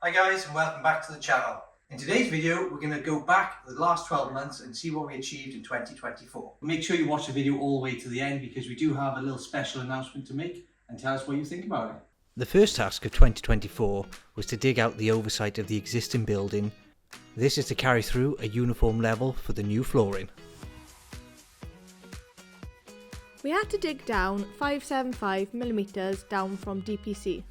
Hi guys, and welcome back to the channel. In today's video we're going to go back the last 12 months and see what we achieved in 2024. Make sure you watch the video all the way to the end because we do have a little special announcement to make, and tell us what you think about it. The first task of 2024 was to dig out the oversight of the existing building. This is to carry through a uniform level for the new flooring. We had to dig down 575mm down from DPC.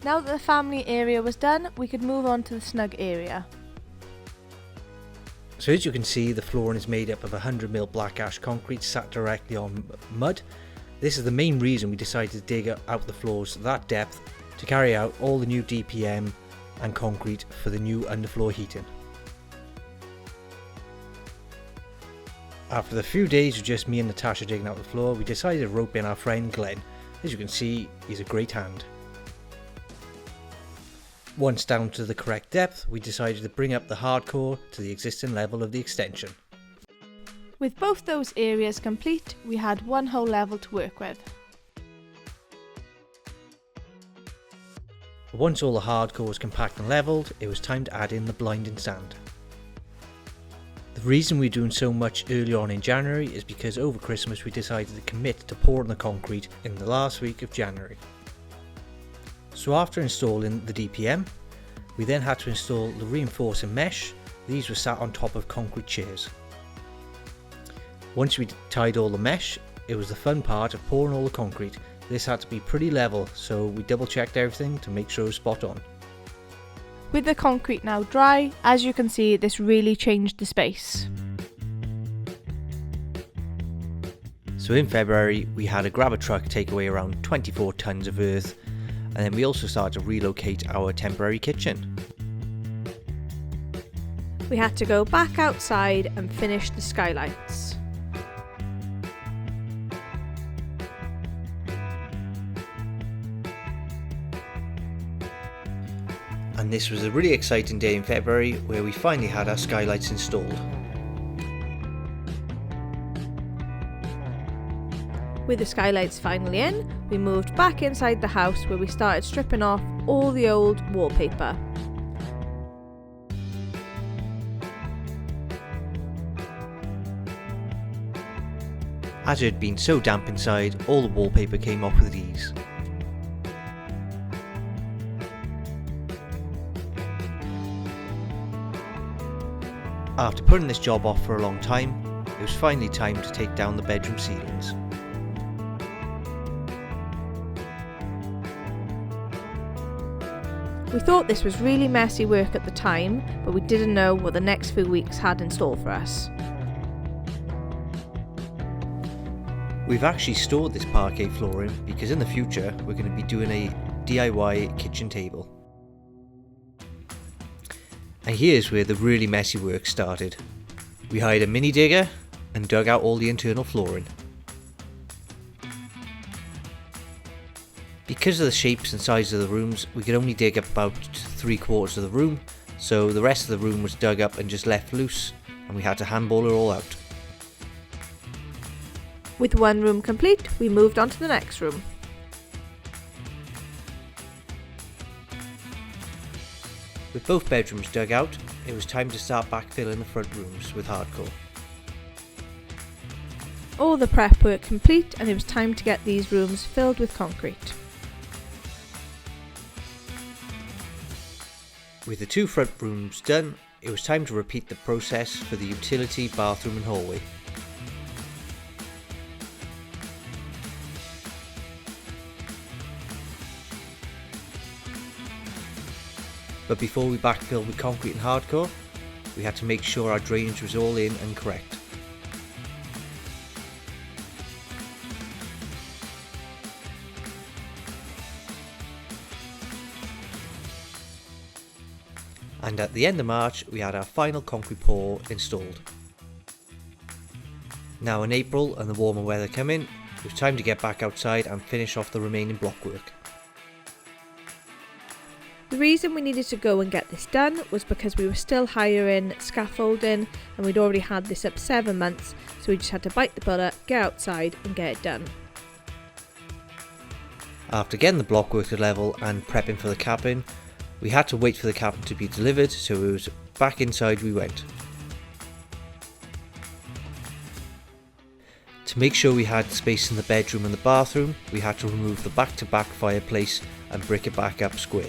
Now that the family area was done, we could move on to the snug area. So as you can see, the flooring is made up of 100mm black ash concrete sat directly on mud. This is the main reason we decided to dig out the floors that depth, to carry out all the new DPM and concrete for the new underfloor heating. After the few days of just me and Natasha digging out the floor, we decided to rope in our friend Glenn. As you can see, he's a great hand. Once down to the correct depth, we decided to bring up the hardcore to the existing level of the extension. With both those areas complete, we had one whole level to work with. Once all the hardcore was compact and levelled, it was time to add in the blinding sand. The reason we're doing so much early on in January is because over Christmas we decided to commit to pouring the concrete in the last week of January. So after installing the DPM, we then had to install the reinforcing mesh. These were sat on top of concrete chairs. Once we tied all the mesh, it was the fun part of pouring all the concrete. This had to be pretty level, so we double checked everything to make sure it was spot on. With the concrete now dry, as you can see, this really changed the space. So in February, we had a grabber truck take away around 24 tons of earth, and then we also started to relocate our temporary kitchen. We had to go back outside and finish the skylights. And this was a really exciting day in February where we finally had our skylights installed. With the skylights finally in, we moved back inside the house where we started stripping off all the old wallpaper. As it had been so damp inside, all the wallpaper came off with ease. After putting this job off for a long time, it was finally time to take down the bedroom ceilings. We thought this was really messy work at the time, but we didn't know what the next few weeks had in store for us. We've actually stored this parquet flooring because in the future we're going to be doing a DIY kitchen table. And here's where the really messy work started. We hired a mini digger and dug out all the internal flooring. Because of the shapes and size of the rooms, we could only dig up about 3/4 of the room, so the rest of the room was dug up and just left loose, and we had to handball it all out. With one room complete, we moved on to the next room. With both bedrooms dug out, it was time to start backfilling the front rooms with hardcore. All the prep work complete, and it was time to get these rooms filled with concrete. With the two front rooms done, it was time to repeat the process for the utility, bathroom and hallway. But before we backfilled with concrete and hardcore, we had to make sure our drainage was all in and correct. And at the end of March, we had our final concrete pour installed. Now in April and the warmer weather coming, it was time to get back outside and finish off the remaining block work. The reason we needed to go and get this done was because we were still hiring scaffolding, and we'd already had this up 7 months, so we just had to bite the bullet, get outside and get it done. After getting the blockwork to level and prepping for the cabin, we had to wait for the cabin to be delivered, so it was back inside we went. To make sure we had space in the bedroom and the bathroom, we had to remove the back-to-back fireplace and brick it back up square.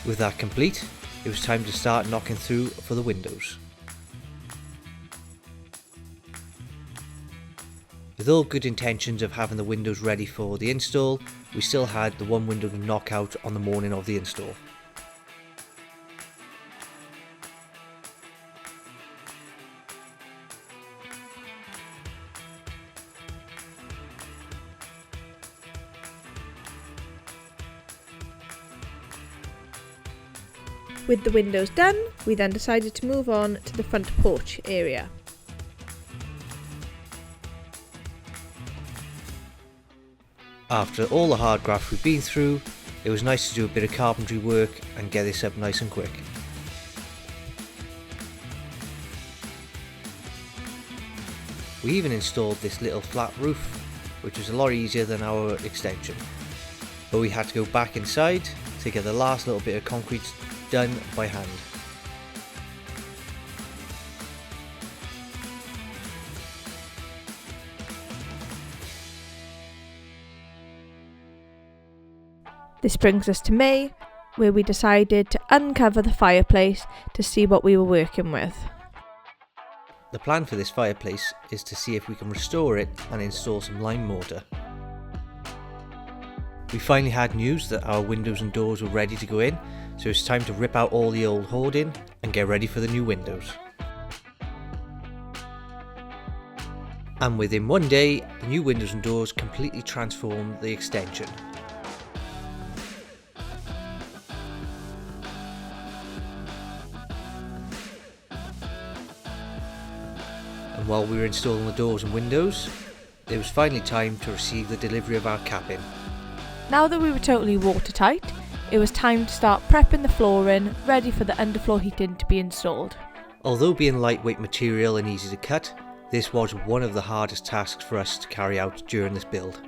With that complete, it was time to start knocking through for the windows. With all good intentions of having the windows ready for the install, we still had the one window to knock out on the morning of the install. With the windows done, we then decided to move on to the front porch area. After all the hard graft we've been through, it was nice to do a bit of carpentry work and get this up nice and quick. We even installed this little flat roof, which was a lot easier than our extension. But we had to go back inside to get the last little bit of concrete done by hand. This brings us to May, where we decided to uncover the fireplace to see what we were working with. The plan for this fireplace is to see if we can restore it and install some lime mortar. We finally had news that our windows and doors were ready to go in, so it's time to rip out all the old hoarding and get ready for the new windows. And within one day, the new windows and doors completely transformed the extension. And while we were installing the doors and windows, it was finally time to receive the delivery of our cabin. Now that we were totally watertight, it was time to start prepping the flooring, ready for the underfloor heating to be installed. Although being lightweight material and easy to cut, this was one of the hardest tasks for us to carry out during this build.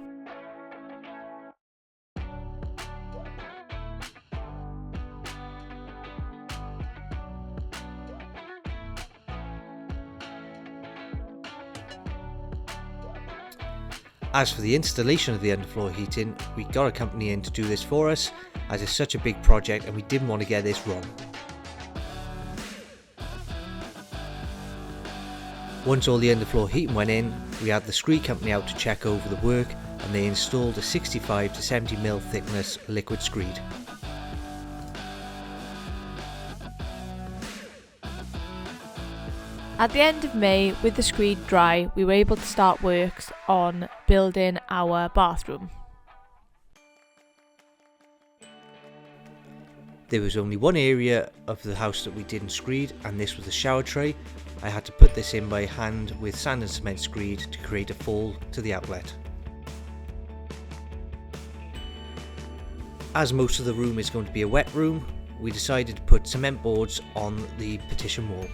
As for the installation of the underfloor heating, we got a company in to do this for us, as it's such a big project and we didn't want to get this wrong. Once all the underfloor heating went in, we had the screed company out to check over the work, and they installed a 65 to 70mm thickness liquid screed. At the end of May, with the screed dry, we were able to start works on building our bathroom. There was only one area of the house that we didn't screed, and this was the shower tray. I had to put this in by hand with sand and cement screed to create a fall to the outlet. As most of the room is going to be a wet room, we decided to put cement boards on the partition wall.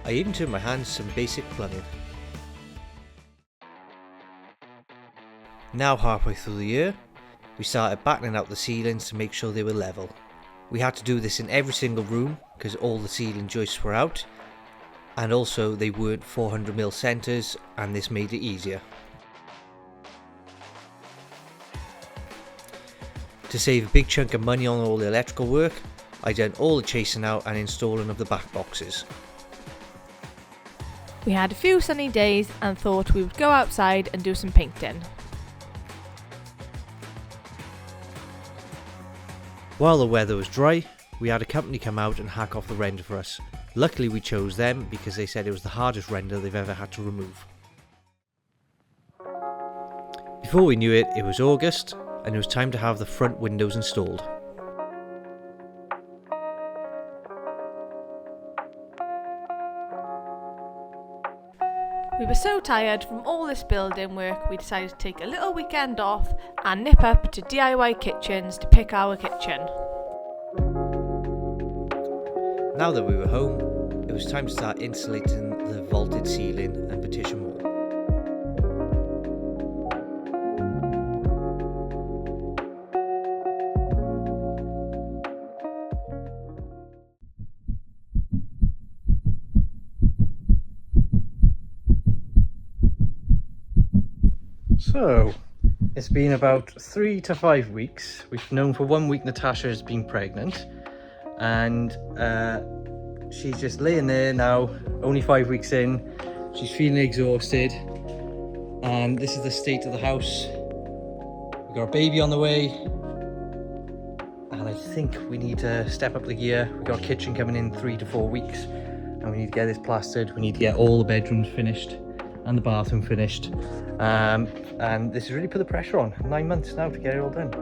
I even turned my hands to some basic plumbing. Now halfway through the year, we started battening out the ceilings to make sure they were level. We had to do this in every single room because all the ceiling joists were out, and also they weren't 400mm centres, and this made it easier. To save a big chunk of money on all the electrical work, I done all the chasing out and installing of the back boxes. We had a few sunny days and thought we would go outside and do some painting. While the weather was dry, we had a company come out and hack off the render for us. Luckily we chose them because they said it was the hardest render they've ever had to remove. Before we knew it, it was August and it was time to have the front windows installed. We were so tired from all this building work, we decided to take a little weekend off and nip up to DIY Kitchens to pick our kitchen. Now that we were home, it was time to start insulating the vaulted ceiling and partition wall. So, it's been about 3 to 5 weeks. We've known for 1 week Natasha has been pregnant, and she's just laying there now, only 5 weeks in. She's feeling exhausted, and this is the state of the house. We've got a baby on the way, and I think we need to step up the gear. We've got a kitchen coming in 3 to 4 weeks, and we need to get this plastered. We need to get all the bedrooms finished and the bathroom finished, and this has really put the pressure on. 9 months now to get it all done.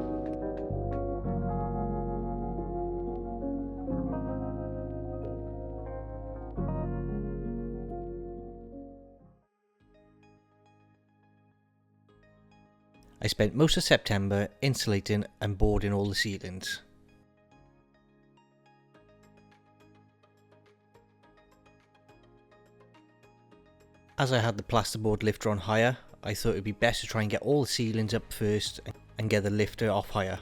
I spent most of September insulating and boarding all the ceilings. As I had the plasterboard lifter on higher, I thought it would be best to try and get all the ceilings up first and get the lifter off higher.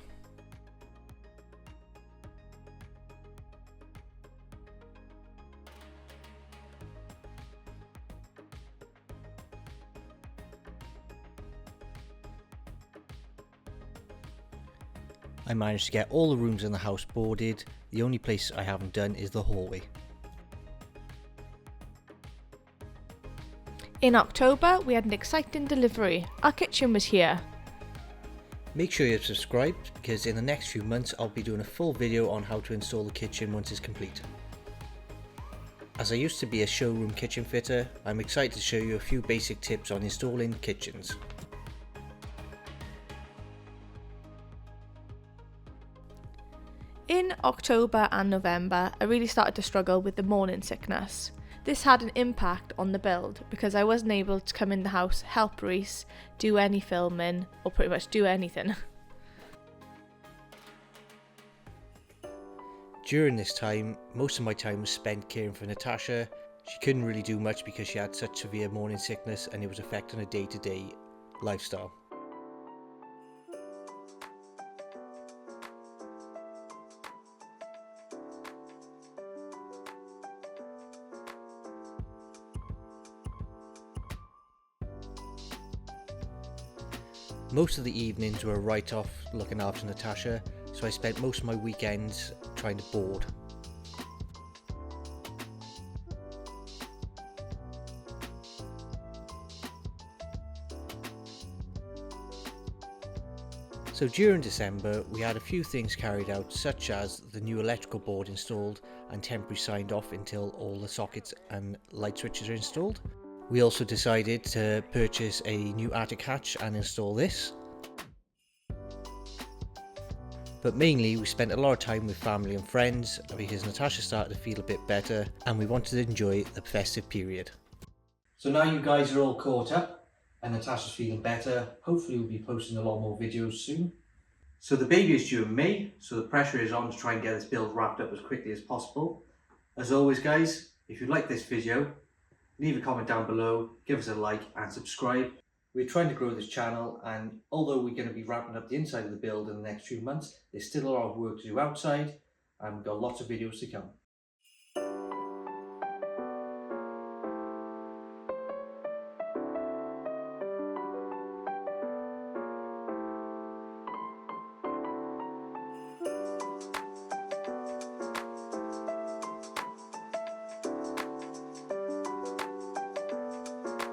I managed to get all the rooms in the house boarded. The only place I haven't done is the hallway. In October, we had an exciting delivery. Our kitchen was here. Make sure you're subscribed, because in the next few months I'll be doing a full video on how to install the kitchen once it's complete. As I used to be a showroom kitchen fitter, I'm excited to show you a few basic tips on installing kitchens. In October and November, I really started to struggle with the morning sickness. This had an impact on the build because I wasn't able to come in the house, help Rhys, do any filming, or pretty much do anything. During this time, most of my time was spent caring for Natasha. She couldn't really do much because she had such severe morning sickness and it was affecting her day-to-day lifestyle. Most of the evenings were a write-off looking after Natasha, so I spent most of my weekends trying to board. So during December we had a few things carried out, such as the new electrical board installed and temporarily signed off until all the sockets and light switches are installed. We also decided to purchase a new attic hatch and install this. But mainly we spent a lot of time with family and friends because Natasha started to feel a bit better and we wanted to enjoy the festive period. So now you guys are all caught up and Natasha's feeling better. Hopefully we'll be posting a lot more videos soon. So the baby is due in May, so the pressure is on to try and get this build wrapped up as quickly as possible. As always guys, if you like this video, leave a comment down below, give us a like and subscribe. We're trying to grow this channel, and although we're going to be wrapping up the inside of the build in the next few months, there's still a lot of work to do outside and we've got lots of videos to come.